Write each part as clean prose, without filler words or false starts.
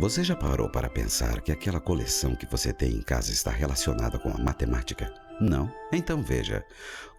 Você já parou para pensar que aquela coleção que você tem em casa está relacionada com a matemática? Não? Então veja.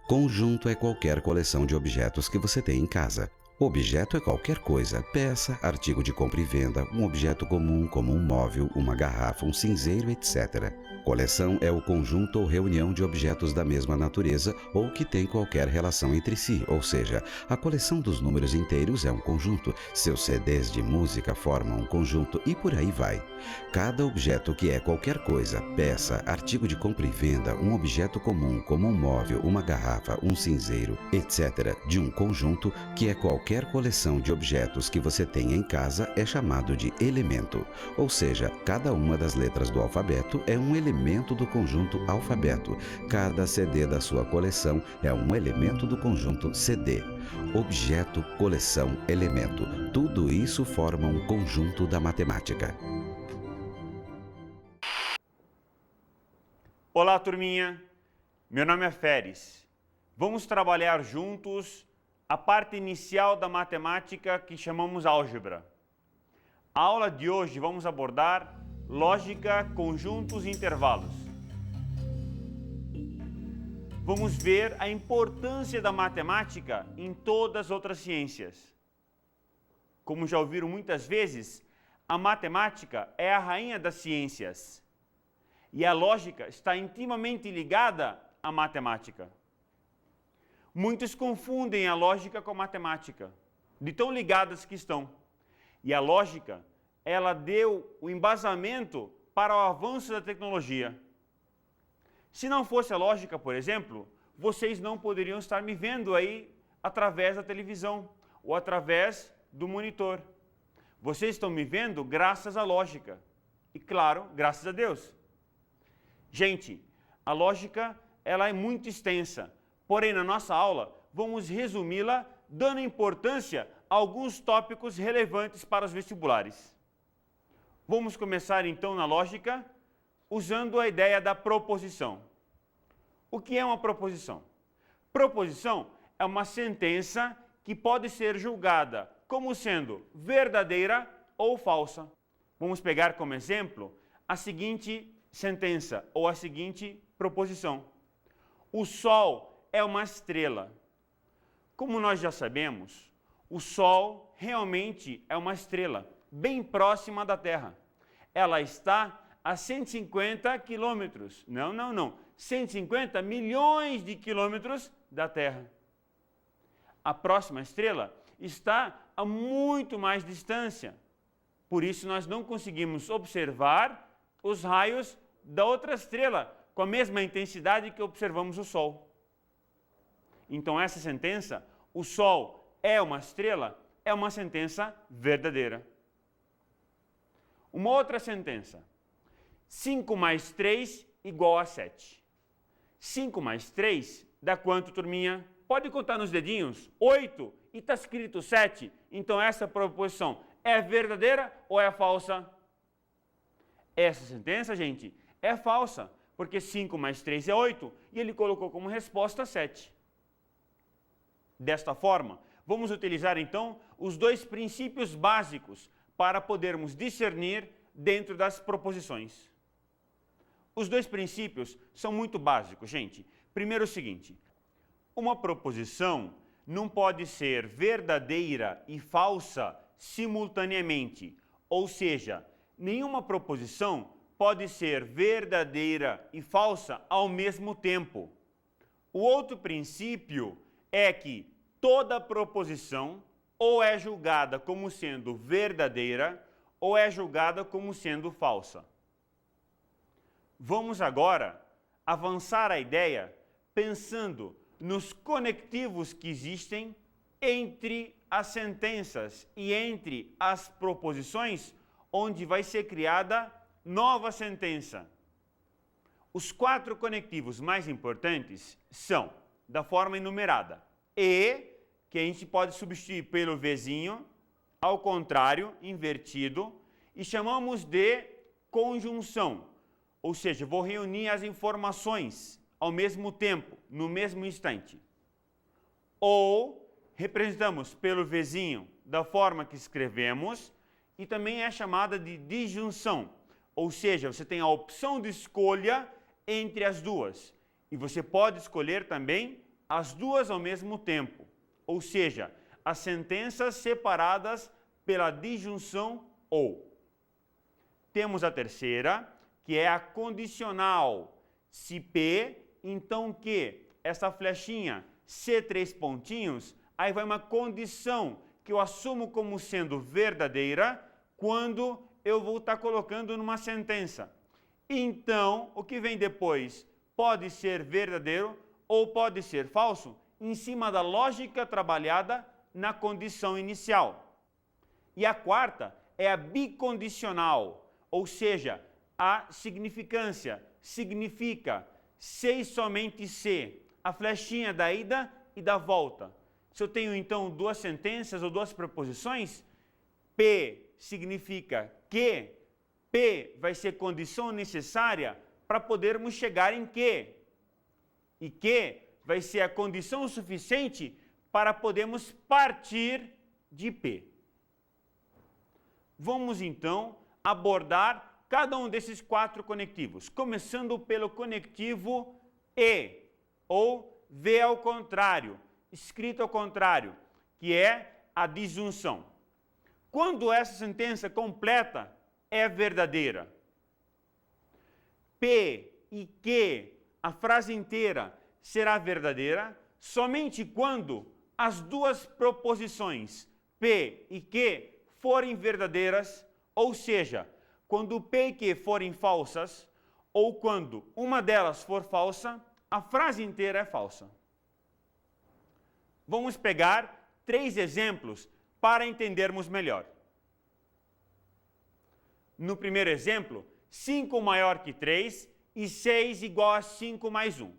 Conjunto é qualquer coleção de objetos que você tem em casa. Objeto é qualquer coisa, peça, artigo de compra e venda, um objeto comum como um móvel, uma garrafa, um cinzeiro, etc. Coleção é o conjunto ou reunião de objetos da mesma natureza ou que tem qualquer relação entre si, ou seja, a coleção dos números inteiros é um conjunto, seus CDs de música formam um conjunto e por aí vai. Cada objeto que é qualquer coisa, peça, artigo de compra e venda, um objeto comum como um móvel, uma garrafa, um cinzeiro, etc., de um conjunto que é qualquer coleção de objetos que você tenha em casa é chamado de elemento, ou seja, cada uma das letras do alfabeto é um elemento do conjunto alfabeto. Cada CD da sua coleção é um elemento do conjunto CD. Objeto, coleção, elemento. Tudo isso forma um conjunto da matemática. Olá, turminha! Meu nome é Feres. Vamos trabalhar juntos a parte inicial da matemática que chamamos álgebra. A aula de hoje vamos abordar lógica, conjuntos e intervalos. Vamos ver a importância da matemática em todas as outras ciências. Como já ouviram muitas vezes, a matemática é a rainha das ciências. E a lógica está intimamente ligada à matemática. Muitos confundem a lógica com a matemática, de tão ligadas que estão. E a lógica, ela deu o embasamento para o avanço da tecnologia. Se não fosse a lógica, por exemplo, vocês não poderiam estar me vendo aí através da televisão ou através do monitor. Vocês estão me vendo graças à lógica. E claro, graças a Deus. Gente, a lógica ela é muito extensa, porém na nossa aula vamos resumi-la dando importância a alguns tópicos relevantes para os vestibulares. Vamos começar então na lógica usando a ideia da proposição. O que é uma proposição? Proposição é uma sentença que pode ser julgada como sendo verdadeira ou falsa. Vamos pegar como exemplo a seguinte sentença ou a seguinte proposição. O Sol é uma estrela. Como nós já sabemos, o Sol realmente é uma estrela, bem próxima da Terra. Ela está a 150 quilômetros, 150 milhões de quilômetros da Terra. A próxima estrela está a muito mais distância. Por isso nós não conseguimos observar os raios da outra estrela com a mesma intensidade que observamos o Sol. Então essa sentença, o Sol é uma estrela, é uma sentença verdadeira. Uma outra sentença, 5 mais 3 igual a 7. 5 mais 3 dá quanto, turminha? Pode contar nos dedinhos? 8 e está escrito 7. Então essa proposição é verdadeira ou é falsa? Essa sentença, gente, é falsa, porque 5 mais 3 é 8 e ele colocou como resposta 7. Desta forma, vamos utilizar então os dois princípios básicos para podermos discernir dentro das proposições. Os dois princípios são muito básicos, gente. Primeiro o seguinte, uma proposição não pode ser verdadeira e falsa simultaneamente, ou seja, nenhuma proposição pode ser verdadeira e falsa ao mesmo tempo. O outro princípio é que toda proposição ou é julgada como sendo verdadeira ou é julgada como sendo falsa. Vamos agora avançar a ideia pensando nos conectivos que existem entre as sentenças e entre as proposições, onde vai ser criada nova sentença. Os 4 conectivos mais importantes são, da forma enumerada, e, que a gente pode substituir pelo Vzinho, ao contrário, invertido, e chamamos de conjunção, ou seja, vou reunir as informações ao mesmo tempo, no mesmo instante. Ou representamos pelo Vzinho da forma que escrevemos e também é chamada de disjunção. Ou seja, você tem a opção de escolha entre as duas. E você pode escolher também as duas ao mesmo tempo. Ou seja, as sentenças separadas pela disjunção ou. Temos a terceira, que é a condicional. Se P, então Q. Essa flechinha, C, 3 pontinhos, aí vai uma condição que eu assumo como sendo verdadeira quando eu vou estar colocando numa sentença. Então, o que vem depois pode ser verdadeiro ou pode ser falso em cima da lógica trabalhada na condição inicial. E a quarta é a bicondicional, ou seja, a significância significa se e somente se, a flechinha da ida e da volta. Se eu tenho então duas sentenças ou duas preposições, P significa que, P vai ser condição necessária para podermos chegar em que, e que vai ser a condição suficiente para podermos partir de P. Vamos então abordar cada um desses quatro conectivos, começando pelo conectivo E, ou V ao contrário, escrito ao contrário, que é a disjunção. Quando essa sentença completa é verdadeira, P e Q, a frase inteira será verdadeira somente quando as duas proposições P e Q forem verdadeiras, ou seja, quando P e Q forem falsas, ou quando uma delas for falsa, a frase inteira é falsa. Vamos pegar 3 exemplos para entendermos melhor. No primeiro exemplo, 5 maior que 3 e 6 igual a 5 mais 1.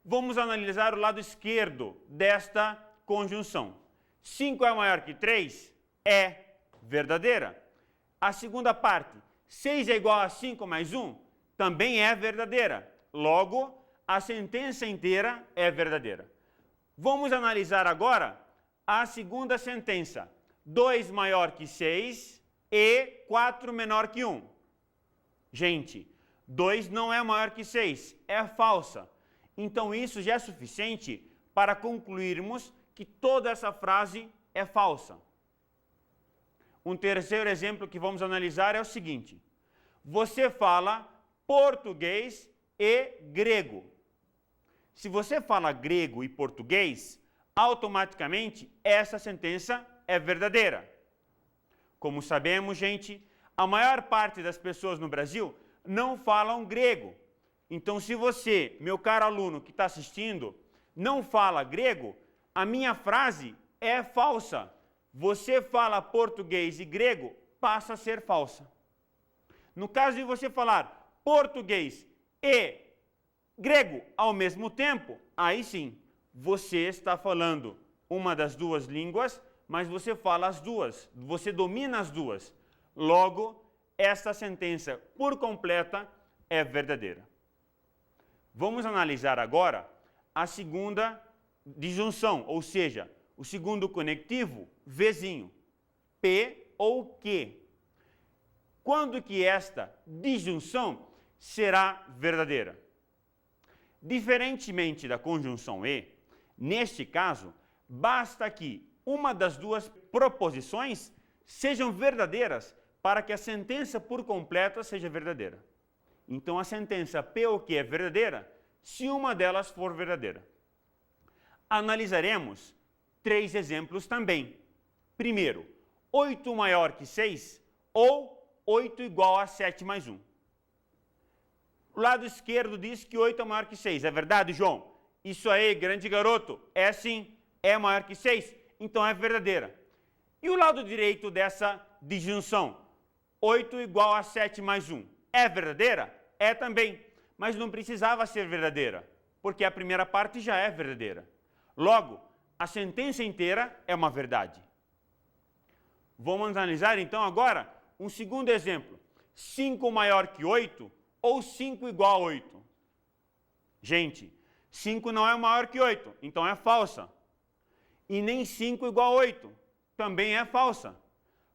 Vamos analisar o lado esquerdo desta conjunção. 5 é maior que 3? É verdadeira. A segunda parte, 6 é igual a 5 mais 1? Também é verdadeira. Logo, a sentença inteira é verdadeira. Vamos analisar agora a segunda sentença. 2 maior que 6 e 4 menor que 1. Gente, 2 não é maior que 6, é falsa. Então isso já é suficiente para concluirmos que toda essa frase é falsa. Um terceiro exemplo que vamos analisar é o seguinte. Você fala português e grego. Se você fala grego e português, automaticamente essa sentença é verdadeira. Como sabemos, gente, a maior parte das pessoas no Brasil não falam grego. Então, se você, meu caro aluno que está assistindo, não fala grego, a minha frase é falsa. Você fala português e grego, passa a ser falsa. No caso de você falar português e grego ao mesmo tempo, aí sim, você está falando uma das duas línguas, mas você fala as duas, você domina as duas. Logo, esta sentença por completa é verdadeira. Vamos analisar agora a segunda disjunção, ou seja, o segundo conectivo, Vzinho, P ou Q. Quando que esta disjunção será verdadeira? Diferentemente da conjunção E, neste caso, basta que uma das duas proposições sejam verdadeiras para que a sentença por completa seja verdadeira. Então, a sentença P ou Q é verdadeira se uma delas for verdadeira. Analisaremos 3 exemplos também. Primeiro, 8 maior que 6 ou 8 igual a 7 mais 1. O lado esquerdo diz que 8 é maior que 6. É verdade, João? Isso aí, grande garoto. É sim, é maior que 6, então é verdadeira. E o lado direito dessa disjunção? 8 igual a 7 mais 1. É verdadeira? É também. Mas não precisava ser verdadeira, porque a primeira parte já é verdadeira. Logo, a sentença inteira é uma verdade. Vamos analisar então agora um segundo exemplo. 5 maior que 8 ou 5 igual a 8? Gente, 5 não é maior que 8, então é falsa. E nem 5 igual a 8, também é falsa.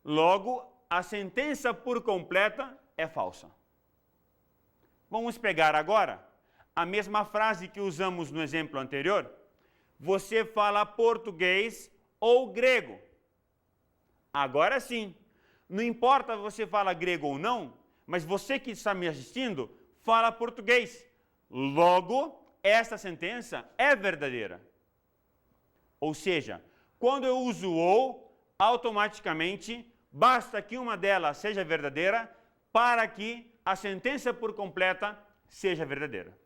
Logo, a sentença por completa é falsa. Vamos pegar agora a mesma frase que usamos no exemplo anterior. Você fala português ou grego. Agora sim, não importa se você fala grego ou não, mas você que está me assistindo fala português. Logo, esta sentença é verdadeira. Ou seja, quando eu uso ou, automaticamente basta que uma delas seja verdadeira para que a sentença por completa seja verdadeira.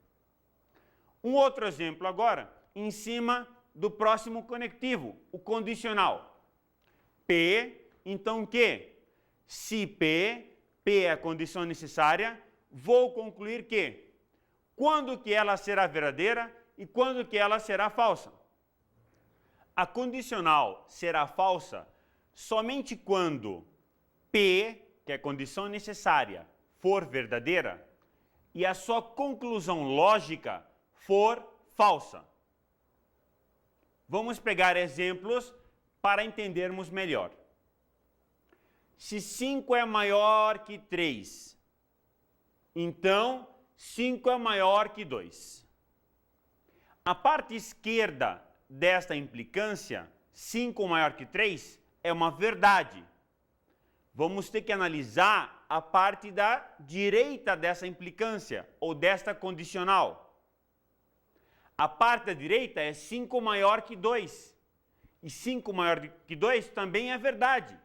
Um outro exemplo agora, em cima do próximo conectivo, o condicional. P, então que? Se P é a condição necessária, vou concluir que quando que ela será verdadeira e quando que ela será falsa. A condicional será falsa somente quando P, que é a condição necessária, for verdadeira e a sua conclusão lógica for falsa. Vamos pegar exemplos para entendermos melhor. Se 5 é maior que 3, então 5 é maior que 2. A parte esquerda desta implicância, 5 maior que 3, é uma verdade. Vamos ter que analisar a parte da direita dessa implicância, ou desta condicional. A parte da direita é 5 maior que 2. E 5 maior que 2 também é verdade.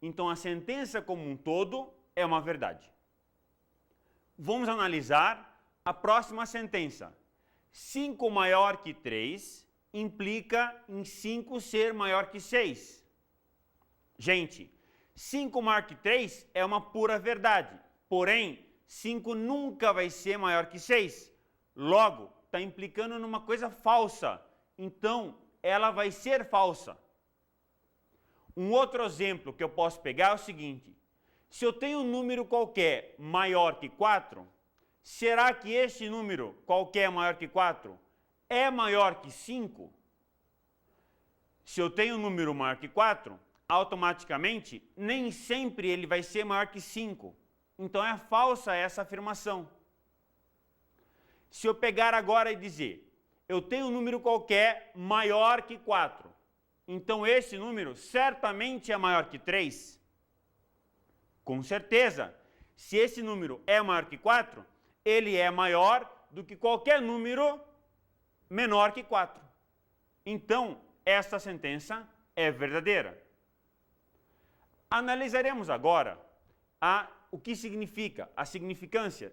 Então a sentença como um todo é uma verdade. Vamos analisar a próxima sentença. 5 maior que 3 implica em 5 ser maior que 6. Gente, 5 maior que 3 é uma pura verdade. Porém, 5 nunca vai ser maior que 6. Logo, está implicando numa coisa falsa. Então, ela vai ser falsa. Um outro exemplo que eu posso pegar é o seguinte. Se eu tenho um número qualquer maior que 4, será que este número qualquer maior que 4 é maior que 5? Se eu tenho um número maior que 4, automaticamente, nem sempre ele vai ser maior que 5. Então é falsa essa afirmação. Se eu pegar agora e dizer, eu tenho um número qualquer maior que 4, então esse número certamente é maior que 3. Com certeza, se esse número é maior que 4, ele é maior do que qualquer número menor que 4. Então, esta sentença é verdadeira. Analisaremos agora o que significa, a significância.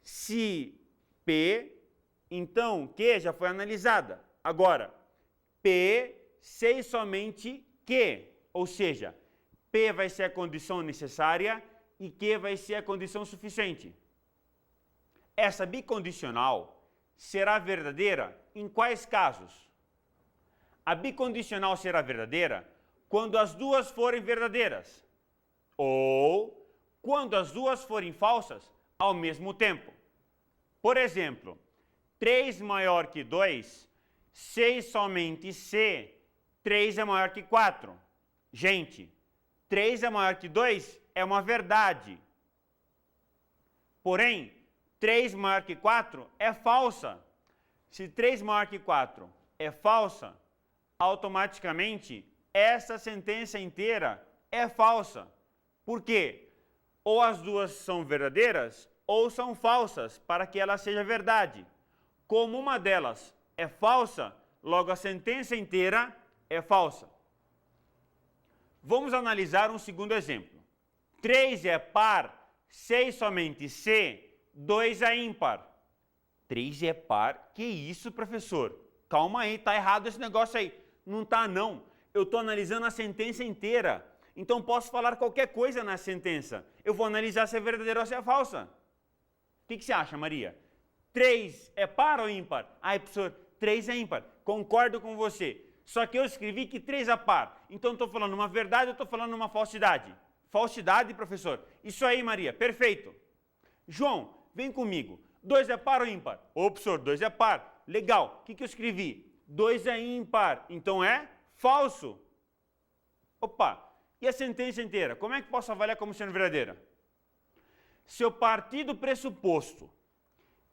Se P, então Q já foi analisada. Agora, P, sei somente Q, ou seja, P vai ser a condição necessária e Q vai ser a condição suficiente. Essa bicondicional será verdadeira em quais casos? A bicondicional será verdadeira quando as duas forem verdadeiras, ou quando as duas forem falsas ao mesmo tempo. Por exemplo, 3 maior que 2, sei somente se 3 é maior que 4. Gente, 3 é maior que 2 é uma verdade. Porém, 3 maior que 4 é falsa. Se 3 maior que 4 é falsa, automaticamente essa sentença inteira é falsa. Por quê? Ou as duas são verdadeiras ou são falsas para que ela seja verdade. Como uma delas é falsa, logo a sentença inteira é falsa. Vamos analisar um segundo exemplo. 3 é par, 6 somente se, 2 é ímpar. 3 é par? Que isso, professor? Calma aí, tá errado esse negócio aí. Não tá, não. Eu estou analisando a sentença inteira. Então posso falar qualquer coisa na sentença. Eu vou analisar se é verdadeira ou se é falsa. O que você acha, Maria? 3 é par ou ímpar? Ai, professor, 3 é ímpar. Concordo com você. Só que eu escrevi que 3 é par. Então estou falando uma verdade ou estou falando uma falsidade? Falsidade, professor. Isso aí, Maria. Perfeito. João, vem comigo. 2 é par ou ímpar? Ô, professor, 2 é par. Legal. O que eu escrevi? 2 é ímpar. Então é falso. Opa. E a sentença inteira, como é que posso avaliar como sendo verdadeira? Se eu partir do pressuposto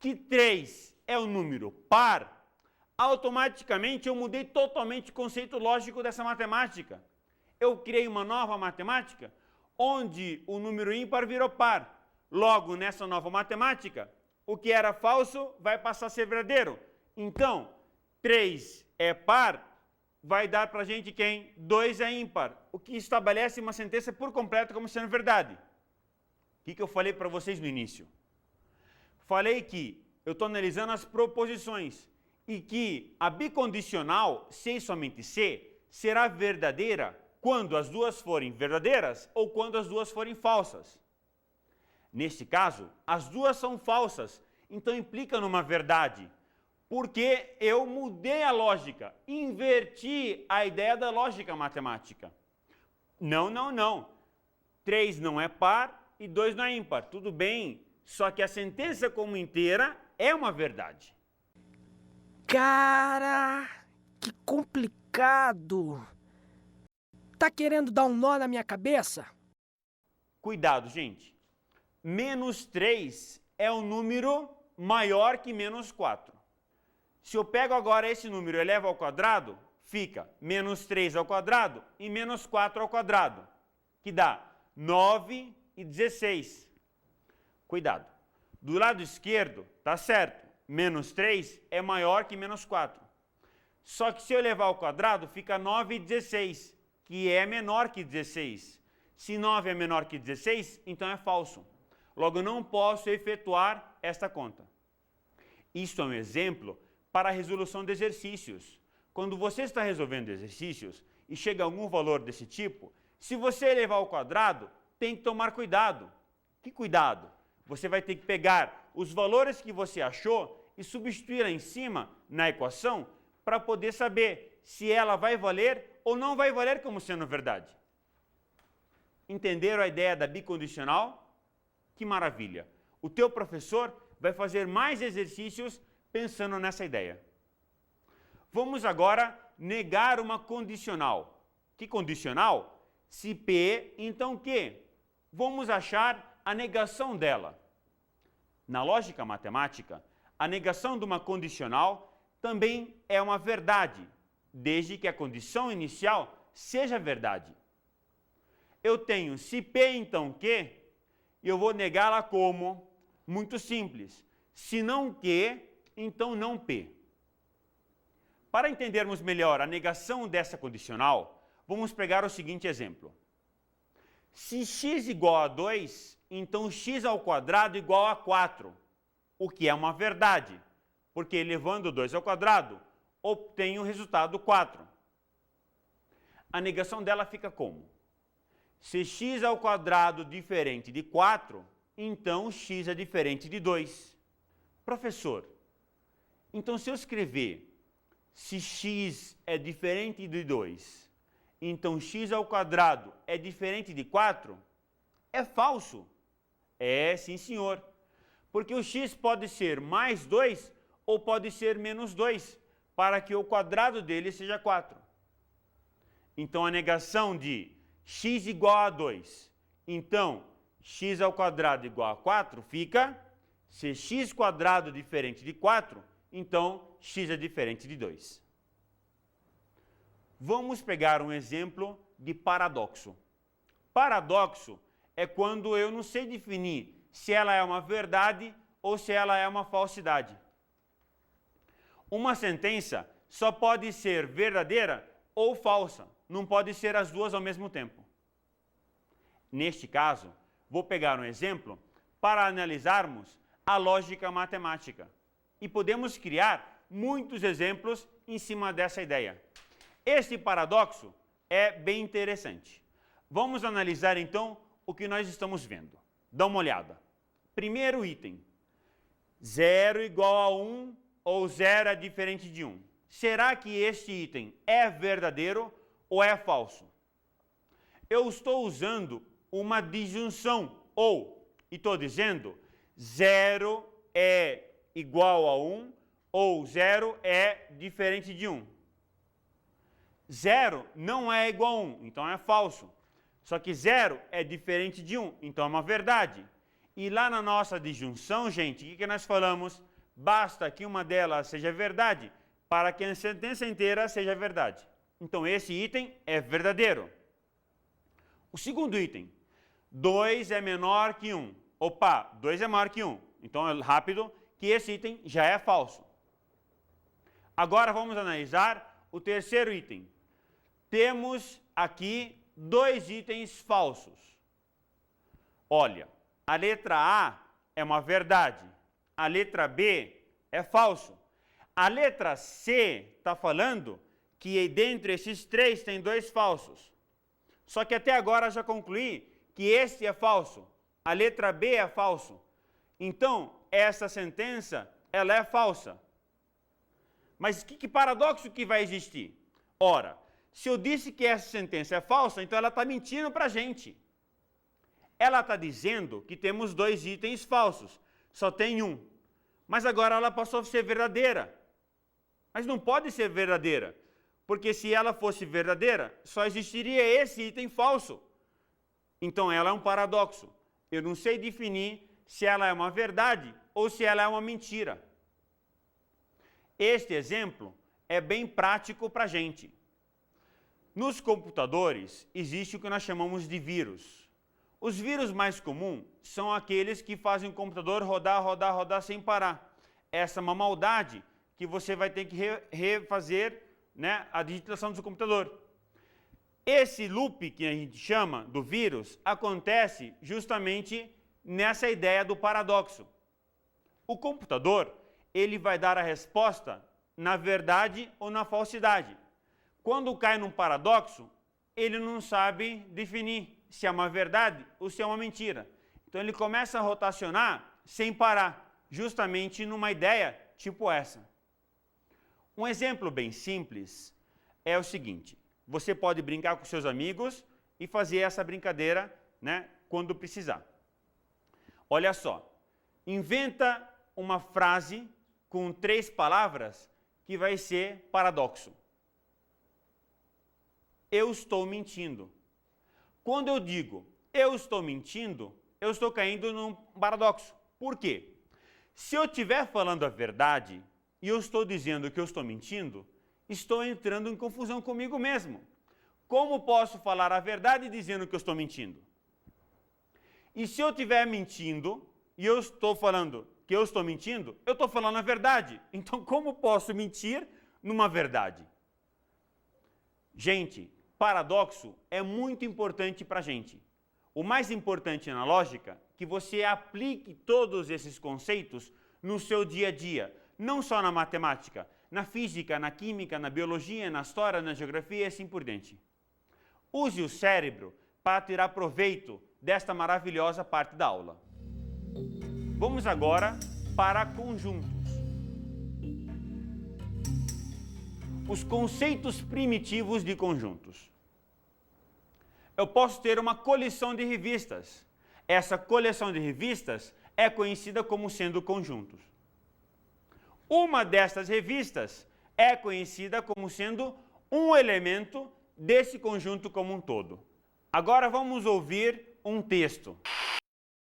que 3 é um número par, automaticamente eu mudei totalmente o conceito lógico dessa matemática. Eu criei uma nova matemática onde o número ímpar virou par. Logo, nessa nova matemática, o que era falso vai passar a ser verdadeiro. Então, 3 é par, vai dar para a gente quem? 2 é ímpar, o que estabelece uma sentença por completo como sendo verdade. O que eu falei para vocês no início? Falei que eu estou analisando as proposições e que a bicondicional, se e somente se, será verdadeira quando as duas forem verdadeiras ou quando as duas forem falsas. Neste caso, as duas são falsas, então implica numa verdade, porque eu mudei a lógica, inverti a ideia da lógica matemática. Não. 3 não é par e 2 não é ímpar. Tudo bem, só que a sentença como inteira é uma verdade. Cara, que complicado. Tá querendo dar um nó na minha cabeça? Cuidado, gente. Menos 3 é um número maior que menos 4. Se eu pego agora esse número e elevo ao quadrado, fica menos 3 ao quadrado e menos 4 ao quadrado, que dá 9 e 16. Cuidado. Do lado esquerdo, tá certo, menos 3 é maior que menos 4. Só que se eu levar ao quadrado, fica 9 e 16, que é menor que 16. Se 9 é menor que 16, então é falso. Logo, eu não posso efetuar esta conta. Isto é um exemplo para a resolução de exercícios. Quando você está resolvendo exercícios e chega a algum valor desse tipo, se você elevar ao quadrado, tem que tomar cuidado. Que cuidado? Você vai ter que pegar os valores que você achou e substituir lá em cima na equação para poder saber se ela vai valer ou não vai valer como sendo verdade. Entenderam a ideia da bicondicional? Que maravilha! O teu professor vai fazer mais exercícios pensando nessa ideia. Vamos agora negar uma condicional. Que condicional? Se P, então Q. Vamos achar a negação dela. Na lógica matemática, a negação de uma condicional também é uma verdade, desde que a condição inicial seja verdade. Eu tenho se P, então Q, e eu vou negá-la como? Muito simples. Se não Q, então não P. Para entendermos melhor a negação dessa condicional, vamos pegar o seguinte exemplo. Se x igual a 2, então x ao quadrado igual a 4, o que é uma verdade, porque elevando 2 ao quadrado, obtenho o resultado 4. A negação dela fica como? Se x ao quadrado diferente de 4, então x é diferente de 2. Professor, então se eu escrever se x é diferente de 2, então x ao quadrado é diferente de 4, é falso. É, sim senhor, porque o x pode ser mais 2 ou pode ser menos 2, para que o quadrado dele seja 4. Então a negação de x igual a 2, então x ao quadrado igual a 4 fica, se x quadrado diferente de 4, então x é diferente de 2. Vamos pegar um exemplo de paradoxo. Paradoxo é quando eu não sei definir se ela é uma verdade ou se ela é uma falsidade. Uma sentença só pode ser verdadeira ou falsa, não pode ser as duas ao mesmo tempo. Neste caso, vou pegar um exemplo para analisarmos a lógica matemática. E podemos criar muitos exemplos em cima dessa ideia. Este paradoxo é bem interessante. Vamos analisar então o que nós estamos vendo. Dá uma olhada. Primeiro item. 0 igual a 1 ou 0 é diferente de 1. Será que este item é verdadeiro ou é falso? Eu estou usando uma disjunção ou, e estou dizendo 0 é igual a 1 ou 0 é diferente de 1. 0 não é igual a 1, então é falso. Só que 0 é diferente de 1, então é uma verdade. E lá na nossa disjunção, gente, o que nós falamos? Basta que uma delas seja verdade para que a sentença inteira seja verdade. Então esse item é verdadeiro. O segundo item, 2 é menor que 1. Opa, 2 é maior que 1. Então é rápido que esse item já é falso. Agora vamos analisar o terceiro item. Temos aqui 2 itens falsos. Olha, a letra A é uma verdade, a letra B é falso. A letra C está falando que dentre esses 3 tem 2 falsos. Só que até agora já concluí que este é falso, a letra B é falso. Então, essa sentença, ela é falsa. Mas que paradoxo que vai existir? Ora, se eu disse que essa sentença é falsa, então ela está mentindo para a gente. Ela está dizendo que temos 2 itens falsos, só tem um. Mas agora ela passou a ser verdadeira. Mas não pode ser verdadeira, porque se ela fosse verdadeira, só existiria esse item falso. Então ela é um paradoxo. Eu não sei definir se ela é uma verdade ou se ela é uma mentira. Este exemplo é bem prático para a gente. Nos computadores existe o que nós chamamos de vírus. Os vírus mais comuns são aqueles que fazem o computador rodar sem parar. Essa é uma maldade que você vai ter que refazer, né, a digitação do seu computador. Esse loop que a gente chama do vírus acontece justamente nessa ideia do paradoxo. O computador, ele vai dar a resposta na verdade ou na falsidade. Quando cai num paradoxo, ele não sabe definir se é uma verdade ou se é uma mentira. Então ele começa a rotacionar sem parar, justamente numa ideia tipo essa. Um exemplo bem simples é o seguinte: você pode brincar com seus amigos e fazer essa brincadeira, né, quando precisar. Olha só, inventa uma frase com 3 palavras que vai ser paradoxo. Eu estou mentindo. Quando eu digo eu estou mentindo, eu estou caindo num paradoxo. Por quê? Se eu estiver falando a verdade e eu estou dizendo que eu estou mentindo, estou entrando em confusão comigo mesmo. Como posso falar a verdade dizendo que eu estou mentindo? E se eu estiver mentindo e eu estou falando que eu estou mentindo, eu estou falando a verdade. Então, como posso mentir numa verdade? Gente, paradoxo é muito importante para a gente. O mais importante na lógica é que você aplique todos esses conceitos no seu dia a dia, não só na matemática, na física, na química, na biologia, na história, na geografia e assim por diante. Use o cérebro para tirar proveito desta maravilhosa parte da aula. Vamos agora para conjuntos. Os conceitos primitivos de conjuntos. Eu posso ter uma coleção de revistas. Essa coleção de revistas é conhecida como sendo conjuntos. Uma dessas revistas é conhecida como sendo um elemento desse conjunto como um todo. Agora vamos ouvir um texto.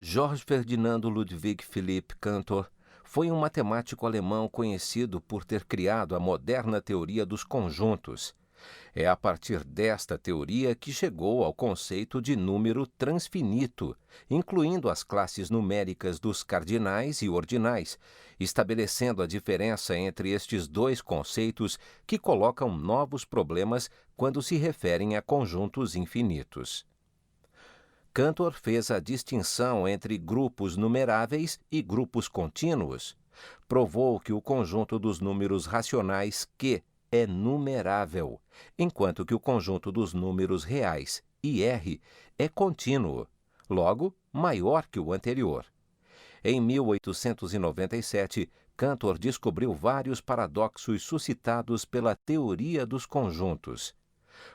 Georg Ferdinand Ludwig Philipp Cantor foi um matemático alemão conhecido por ter criado a moderna teoria dos conjuntos. É a partir desta teoria que chegou ao conceito de número transfinito, incluindo as classes numéricas dos cardinais e ordinais, estabelecendo a diferença entre estes 2 conceitos que colocam novos problemas quando se referem a conjuntos infinitos. Cantor fez a distinção entre grupos numeráveis e grupos contínuos. Provou que o conjunto dos números racionais Q é numerável, enquanto que o conjunto dos números reais, IR, é contínuo, logo maior que o anterior. Em 1897, Cantor descobriu vários paradoxos suscitados pela teoria dos conjuntos.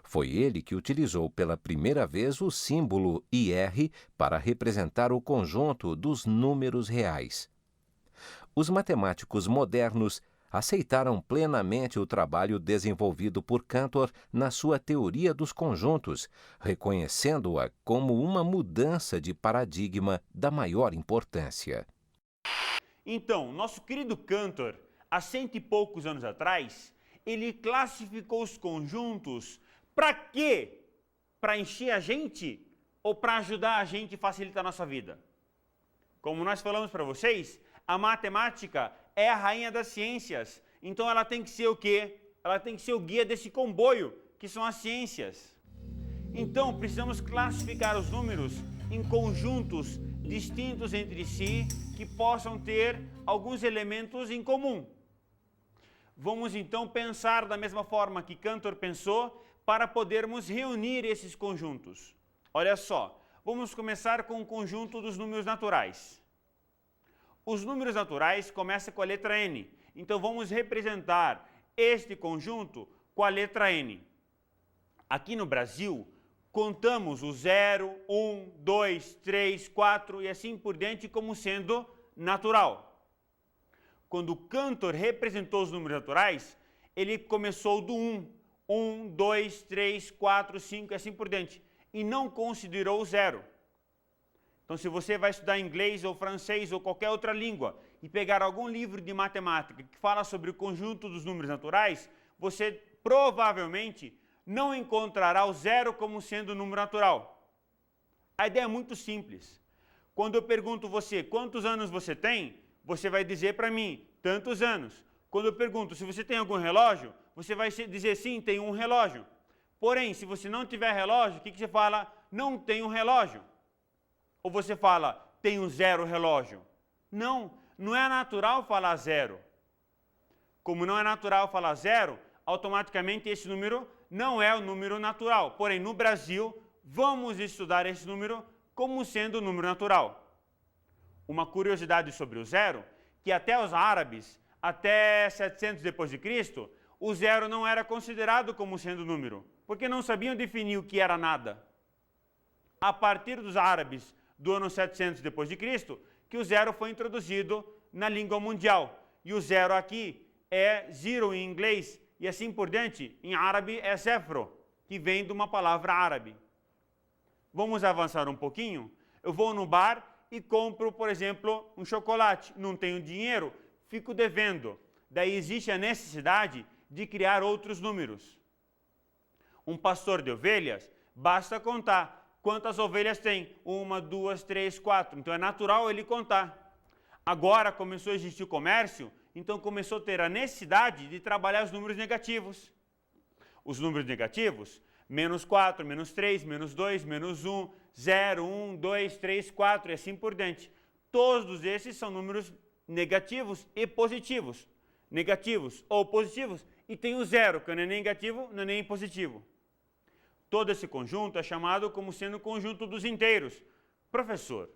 Foi ele que utilizou pela primeira vez o símbolo IR para representar o conjunto dos números reais. Os matemáticos modernos aceitaram plenamente o trabalho desenvolvido por Cantor na sua teoria dos conjuntos, reconhecendo-a como uma mudança de paradigma da maior importância. Então, nosso querido Cantor, há 100 e poucos anos atrás, ele classificou os conjuntos para quê? Para encher a gente ou para ajudar a gente e facilitar a nossa vida? Como nós falamos para vocês, a matemática é a rainha das ciências, então ela tem que ser o quê? Ela tem que ser o guia desse comboio, que são as ciências. Então, precisamos classificar os números em conjuntos distintos entre si, que possam ter alguns elementos em comum. Vamos então pensar da mesma forma que Cantor pensou, para podermos reunir esses conjuntos. Olha só, vamos começar com o conjunto dos números naturais. Os números naturais começam com a letra N, então vamos representar este conjunto com a letra N. Aqui no Brasil, contamos o 0, 1, 2, 3, 4 e assim por diante como sendo natural. Quando Cantor representou os números naturais, ele começou do 1. 1, 2, 3, 4, 5 e assim por diante. E não considerou o 0. Então, se você vai estudar inglês ou francês ou qualquer outra língua e pegar algum livro de matemática que fala sobre o conjunto dos números naturais, você provavelmente não encontrará o 0 como sendo um número natural. A ideia é muito simples. Quando eu pergunto você quantos anos você tem, você vai dizer para mim, tantos anos. Quando eu pergunto se você tem algum relógio, você vai dizer sim, tenho um relógio. Porém, se você não tiver relógio, o que você fala? Não tenho relógio. Ou você fala, tenho 0 relógio. Não, não é natural falar 0. Como não é natural falar 0, automaticamente esse número não é o número natural. Porém, no Brasil, vamos estudar esse número como sendo um número natural. Uma curiosidade sobre o 0, que até os árabes, até 700 depois de Cristo, o 0 não era considerado como sendo número, porque não sabiam definir o que era nada. A partir dos árabes do ano 700 depois de Cristo, que o 0 foi introduzido na língua mundial. E o 0 aqui é zero em inglês, e assim por diante, em árabe é sefro, que vem de uma palavra árabe. Vamos avançar um pouquinho? Eu vou no bar e compro, por exemplo, um chocolate. Não tenho dinheiro, fico devendo. Daí existe a necessidade de criar outros números. Um pastor de ovelhas, basta contar quantas ovelhas tem. 1, 2, 3, 4. Então é natural ele contar. Agora começou a existir o comércio, então começou a ter a necessidade de trabalhar os números negativos. Os números negativos, menos 4, menos 3, menos 2, menos 1, 0, 1, 2, 3, 4 e assim por diante. Todos esses são números negativos e positivos. Negativos ou positivos, e tem o 0, que não é negativo, não é nem positivo. Todo esse conjunto é chamado como sendo o conjunto dos inteiros. Professor,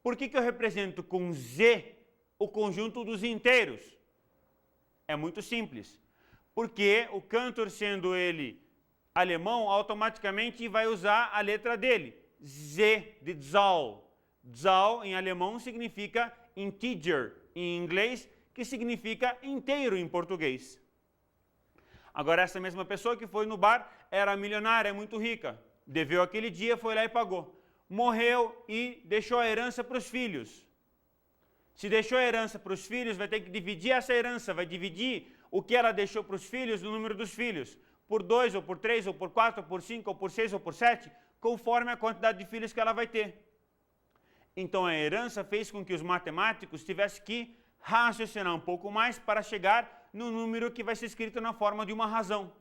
por que eu represento com Z o conjunto dos inteiros? É muito simples. Porque o Cantor, sendo ele alemão, automaticamente vai usar a letra dele. Z de Zahl. Zahl em alemão significa integer em inglês, que significa inteiro em português. Agora, essa mesma pessoa que foi no bar era milionária, muito rica. Deveu aquele dia, foi lá e pagou. Morreu e deixou a herança para os filhos. Se deixou a herança para os filhos, vai ter que dividir essa herança, vai dividir o que ela deixou para os filhos no número dos filhos. Por 2, ou por 3, ou por 4, ou por 5, ou por 6, ou por 7, conforme a quantidade de filhos que ela vai ter. Então a herança fez com que os matemáticos tivessem que raciocinar um pouco mais para chegar no número que vai ser escrito na forma de uma razão.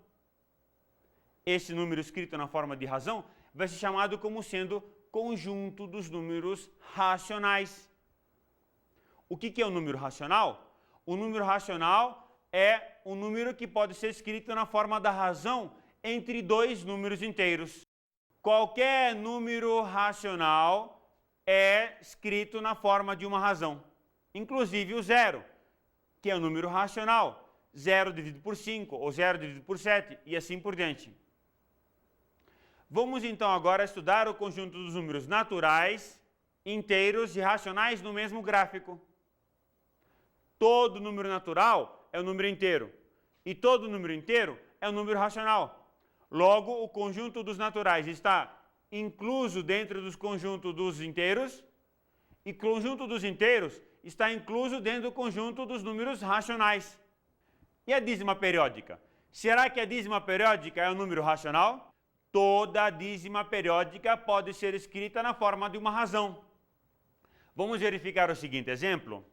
Esse número escrito na forma de razão vai ser chamado como sendo conjunto dos números racionais. O que é o número racional? O número racional é um número que pode ser escrito na forma da razão entre dois números inteiros. Qualquer número racional é escrito na forma de uma razão, inclusive o 0, que é o número racional. 0 dividido por 5, ou 0 dividido por 7, e assim por diante. Vamos então agora estudar o conjunto dos números naturais, inteiros e racionais no mesmo gráfico. Todo número natural é um número inteiro. E todo número inteiro é um número racional. Logo, o conjunto dos naturais está incluso dentro dos conjuntos dos inteiros, e o conjunto dos inteiros está incluso dentro do conjunto dos números racionais. E a dízima periódica? Será que a dízima periódica é um número racional? Toda dízima periódica pode ser escrita na forma de uma razão. Vamos verificar o seguinte exemplo.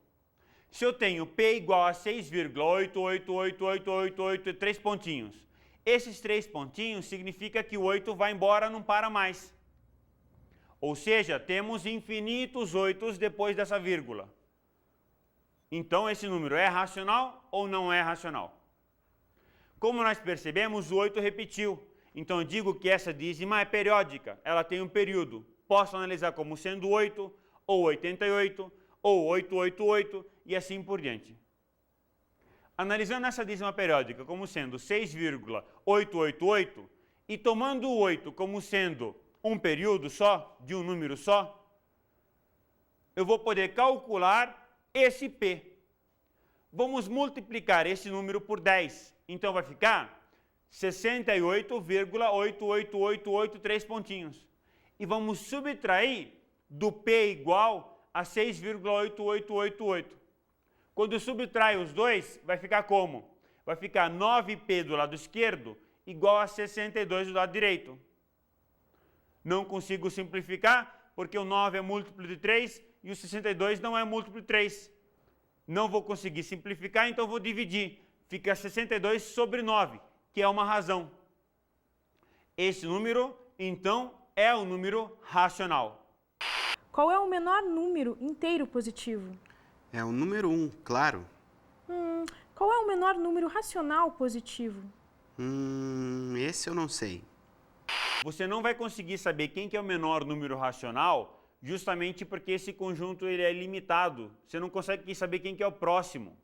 Se eu tenho P igual a 6,888888, 3 pontinhos. Esses 3 pontinhos significa que o 8 vai embora, não para mais. Ou seja, temos infinitos 8 depois dessa vírgula. Então, esse número é racional ou não é racional? Como nós percebemos, o 8 repetiu. Então, eu digo que essa dízima é periódica. Ela tem um período. Posso analisar como sendo 8, ou 88, ou 888, e assim por diante. Analisando essa dízima periódica como sendo 6,888 e tomando o 8 como sendo um período só, de um número só, eu vou poder calcular esse P. Vamos multiplicar esse número por 10. Então vai ficar 68,88883 pontinhos. E vamos subtrair do P igual a 6,8888. Quando subtrai os dois, vai ficar como? Vai ficar 9P do lado esquerdo igual a 62 do lado direito. Não consigo simplificar, porque o 9 é múltiplo de 3 e o 62 não é múltiplo de 3. Não vou conseguir simplificar, então vou dividir. Fica 62 sobre 9, que é uma razão. Esse número, então, é um número racional. Qual é o menor número inteiro positivo? É o número 1, claro. Qual é o menor número racional positivo? Esse eu não sei. Você não vai conseguir saber quem que é o menor número racional, justamente porque esse conjunto ele é limitado. Você não consegue saber quem que é o próximo.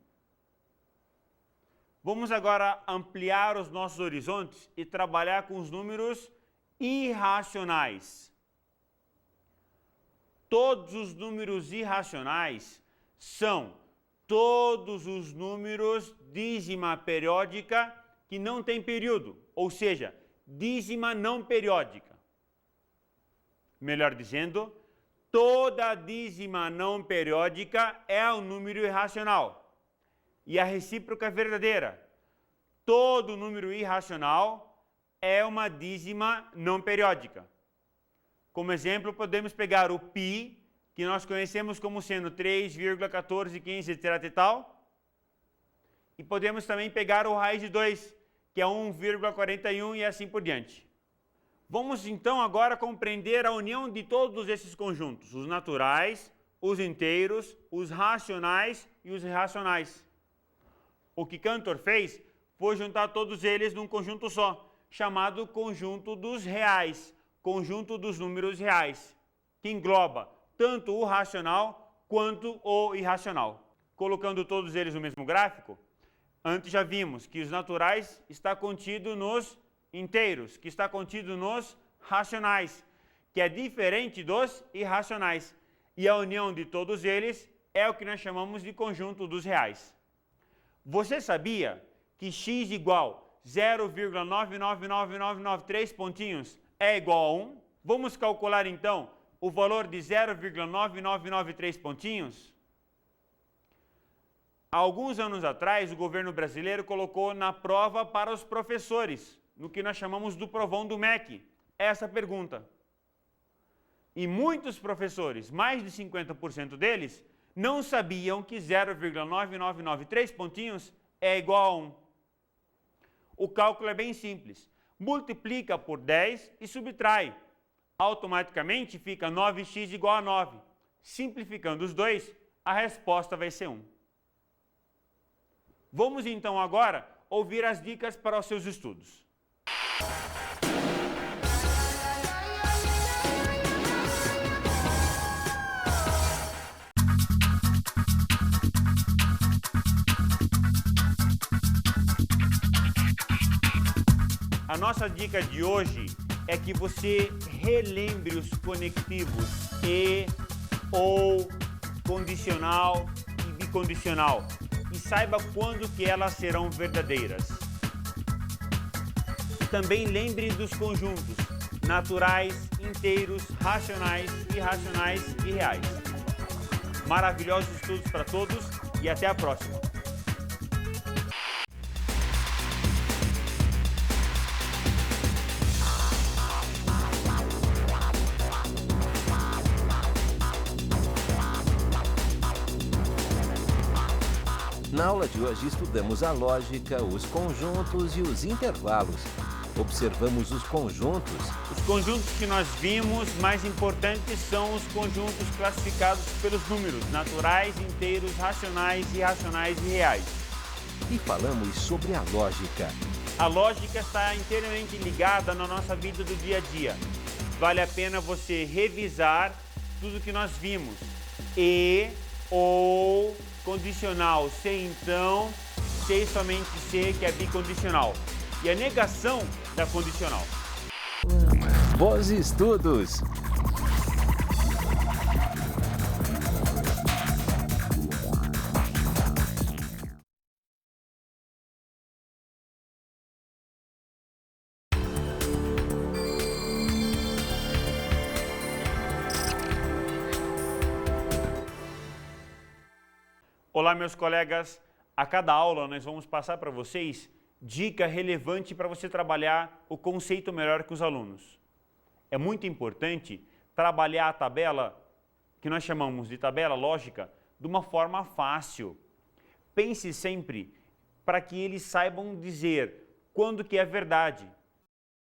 Vamos agora ampliar os nossos horizontes e trabalhar com os números irracionais. Todos os números irracionais são todos os números dízima periódica que não tem período, ou seja, dízima não periódica. Melhor dizendo, toda dízima não periódica é um número irracional. E a recíproca é verdadeira. Todo número irracional é uma dízima não periódica. Como exemplo, podemos pegar o π, que nós conhecemos como sendo 3,1415, etc. e tal. E podemos também pegar o raiz de 2, que é 1,41 e assim por diante. Vamos então agora compreender a união de todos esses conjuntos, os naturais, os inteiros, os racionais e os irracionais. O que Cantor fez foi juntar todos eles num conjunto só, chamado conjunto dos reais, conjunto dos números reais, que engloba tanto o racional quanto o irracional. Colocando todos eles no mesmo gráfico, antes já vimos que os naturais está contido nos inteiros, que está contido nos racionais, que é diferente dos irracionais. E a união de todos eles é o que nós chamamos de conjunto dos reais. Você sabia que x igual 0,999993 pontinhos é igual a 1? Vamos calcular então o valor de 0,9993 pontinhos? Há alguns anos atrás, o governo brasileiro colocou na prova para os professores, no que nós chamamos do provão do MEC, essa pergunta. E muitos professores, mais de 50% deles, não sabiam que 0,9993 pontinhos é igual a 1. O cálculo é bem simples. Multiplica por 10 e subtrai. Automaticamente fica 9x igual a 9. Simplificando os dois, a resposta vai ser 1. Vamos então agora ouvir as dicas para os seus estudos. A nossa dica de hoje é que você relembre os conectivos e, ou, condicional e bicondicional. e saiba quando que elas serão verdadeiras. E também lembre dos conjuntos naturais, inteiros, racionais, irracionais e reais. Maravilhosos estudos para todos e até a próxima! Na aula de hoje estudamos a lógica, os conjuntos e os intervalos. Observamos os conjuntos. Os conjuntos que nós vimos, mais importantes são os conjuntos classificados pelos números naturais, inteiros, racionais, irracionais e reais. E falamos sobre a lógica. A lógica está inteiramente ligada na nossa vida do dia a dia. Vale a pena você revisar tudo que nós vimos. E, ou, condicional, se então, se somente se, que é bicondicional. E a negação da condicional. Bons estudos! Olá, meus colegas. A cada aula nós vamos passar para vocês dica relevante para você trabalhar o conceito melhor com os alunos. É muito importante trabalhar a tabela, que nós chamamos de tabela lógica, de uma forma fácil. Pense sempre para que eles saibam dizer quando que é verdade